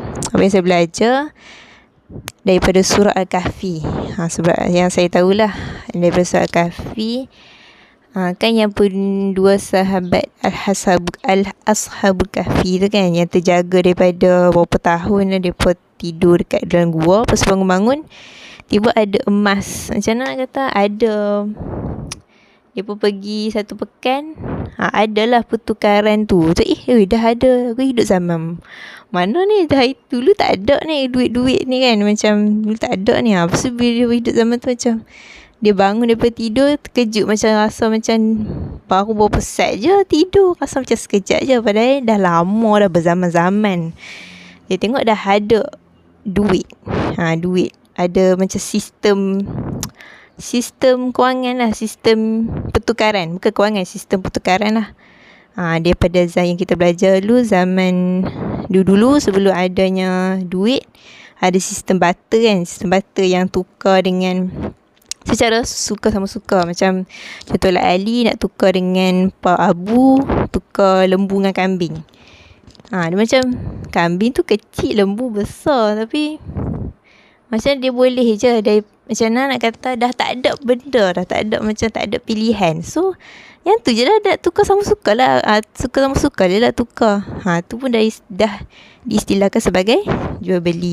apa yang saya belajar daripada surah Al-Kahfi. Sebab yang saya tahulah daripada surah Al-Kahfi, kan yang pun dua sahabat Al-Ashabul Kahfi tu kan, yang terjaga daripada berapa tahun mereka tidur dekat dalam gua. Lepas bangun-bangun tiba ada emas. Macam mana nak kata, ada dia pun pergi 1 pekan, adalah pertukaran tu. Dah ada. Aku hidup zaman mana ni? Dulu tak ada ni duit-duit ni kan. Macam dulu tak ada ni. Lepas tu bila dia hidup zaman tu, macam dia bangun daripada tidur, terkejut, macam rasa macam baru berapa set je tidur. Rasa macam sekejap je. Padahal dah lama dah, berzaman-zaman. Dia tengok dah ada duit. Duit. Ada macam sistem kewangan lah, sistem pertukaran, bukan kewangan, sistem pertukaran lah. Daripada zaman yang kita belajar dulu, zaman dulu sebelum adanya duit, ada sistem barter kan, sistem barter yang tukar dengan secara suka sama suka. Macam contohlah Ali nak tukar dengan Pak Abu, tukar lembu dengan kambing. Dia macam kambing tu kecil, lembu besar, tapi macam dia boleh je macam mana nak kata, dah tak ada benda, dah tak ada, macam tak ada pilihan. So yang tu je lah, dah tukar sama suka lah. Suka sama suka dia lah tukar. Tu pun dah diistilahkan sebagai jual beli.